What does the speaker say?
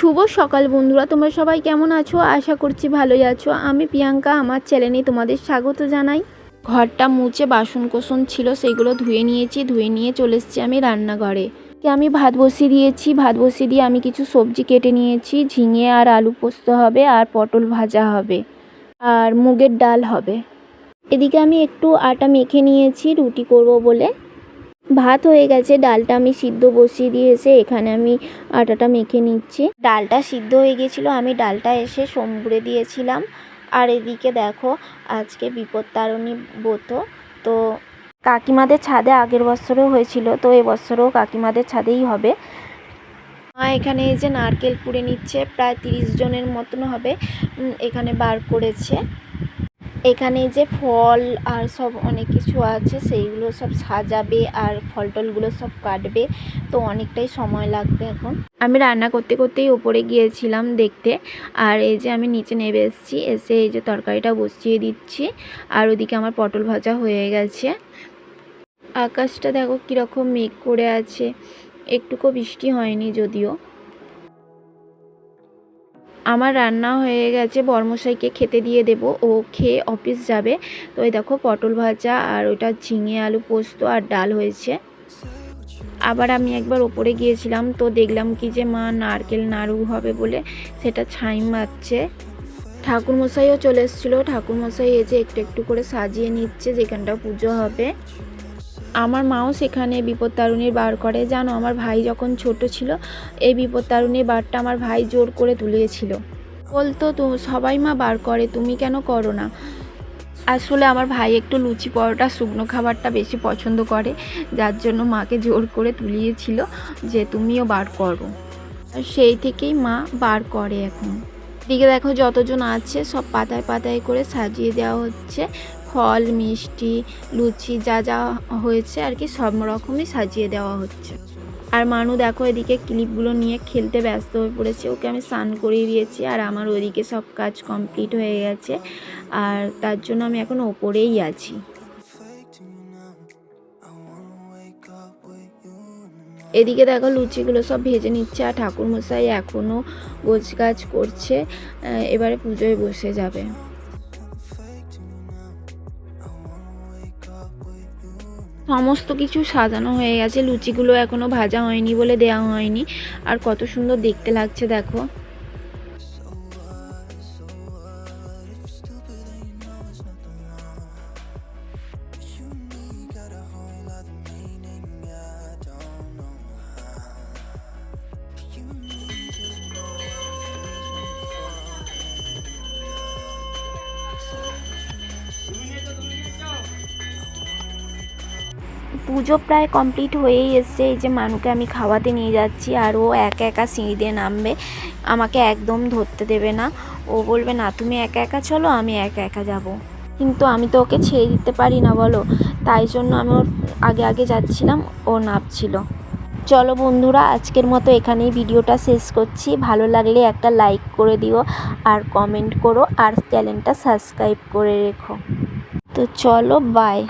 শুভ সকাল বন্ধুরা, তোমরা সবাই কেমন আছো? আশা করছি ভালোই আছো। আমি প্রিয়াঙ্কা, আমার চ্যানেলে তোমাদের স্বাগত জানাই। ঘরটা মুছে বাসন কোসন ছিল সেগুলো ধুয়ে নিয়েছি, ধুয়ে নিয়ে চলে এসেছি আমি রান্নাঘরে। আমি ভাত বসিয়ে দিয়েছি, ভাত বসিয়ে দিয়ে আমি কিছু সবজি কেটে নিয়েছি। ঝিঙে আর আলু পোস্ত হবে, আর পটল ভাজা হবে, আর মুগের ডাল হবে। এদিকে আমি একটু আটা মেখে নিয়েছি রুটি করব বলে। ভাত হয়ে গেছে, ডালটা আমি সিদ্ধ বসিয়ে দিয়ে এসে এখানে আমি আটাটা মেখে নিচ্ছি। ডালটা সিদ্ধ হয়ে গিয়েছিলো, আমি ডালটা এসে সম্বুরে দিয়েছিলাম। আর এদিকে দেখো, আজকে বিপত্তারিণী ব্রত, তো কাকিমাদের ছাদে আগের বছরও হয়েছিল, তো এবছরও কাকিমাদের ছাদেই হবে। মা এখানে এই যে নারকেল পুড়ে নিচ্ছে, প্রায় 30 জনের মতন হবে এখানে বার করেছে। এখানে যে ফল আর সব অনেক কিছু আছে, সেইগুলো সব সাজাবে আর ফল টলগুলো সব কাটবে, তো অনেকটাই সময় লাগবে। এখন আমি রান্না করতে করতেই ওপরে গিয়েছিলাম দেখতে, আর এই যে আমি নিচে নেমে এসেছি, এসে এই যে তরকারিটা বসিয়ে দিচ্ছি। আর ওদিকে আমার পটল ভাজা হয়ে গেছে। আকাশটা দেখো কীরকম মেঘ করে আছে, একটুকু বৃষ্টি হয়নি যদিও। আমার রান্না হয়ে গেছে, বর্মশাইকে খেতে দিয়ে দেব, ও খেয়ে অফিস যাবে। তো এই দেখো পটল ভাজা আর ওটা ঝিঙে আলু পোস্ত আর ডাল হয়েছে। আবার আমি একবার ওপরে গিয়েছিলাম, তো দেখলাম কি যে মা নারকেল নাড়ু হবে বলে সেটা ছাই মারছে। ঠাকুরমশাইও চলে এসেছিলো, ঠাকুরমশাই এই যে একটু একটু করে সাজিয়ে নিচ্ছে যেখানটা পুজো হবে। আমার মাও সেখানে বিপত্তারিণীর বার করে। জানো, আমার ভাই যখন ছোট ছিল, এই বিপত্তারিণীর বারটা আমার ভাই জোর করে তুলিয়েছিল। বলতো তো সবাই মা বার করে, তুমি কেন করো না? আসলে আমার ভাই একটু লুচি পরোটা শুকনো খাবারটা বেশি পছন্দ করে, যার জন্য মাকে জোর করে তুলিয়েছিল যে তুমিও বার করো। আর সেই থেকেই মা বার করে এখন। দিকে দেখো যতজন আছে সব পাতায় পাতায় করে সাজিয়ে দেওয়া হচ্ছে। ফল, মিষ্টি, লুচি যা যা হয়েছে আর কি সব রকমই সাজিয়ে দেওয়া হচ্ছে। আর মানু দেখো এদিকে ক্লিপগুলো নিয়ে খেলতে ব্যস্ত হয়ে পড়েছে। ওকে আমি স্নান করিয়ে দিয়েছি, আর আমার ওইদিকে সব কাজ কমপ্লিট হয়ে গেছে, আর তার জন্য আমি এখন ওপরেই আছি। এদিকে দেখো লুচিগুলো সব ভেজে নিচ্ছে, আর ঠাকুরমশাই এখনও গোছগাছ করছে, এবারে পুজোয় বসে যাবে। সমস্ত কিছু সাজানো হয়ে গেছে, লুচিগুলো এখনও ভাজা হয়নি বলে দেওয়া হয়নি। আর কত সুন্দর দেখতে লাগছে দেখো। পুজো প্রায় কমপ্লিট হয়েই এসছে। এই যে মানুকে আমি খাওয়াতে নিয়ে যাচ্ছি, আর ও একা একা সিঁড়ি দিয়ে নামবে, আমাকে একদম ধরতে দেবে না। ও বলবে না তুমি একা একা চলো, আমি একা একা যাব। কিন্তু আমি তো ওকে ছেড়ে দিতে পারি না বলো, তাই জন্য আমি ওর আগে আগে যাচ্ছিলাম, ও নামছিল। চলো বন্ধুরা, আজকের মতো এখানেই ভিডিওটা শেষ করছি। ভালো লাগলে একটা লাইক করে দিও, আর কমেন্ট করো, আর চ্যানেলটা সাবস্ক্রাইব করে রেখো। তো চলো, বাই।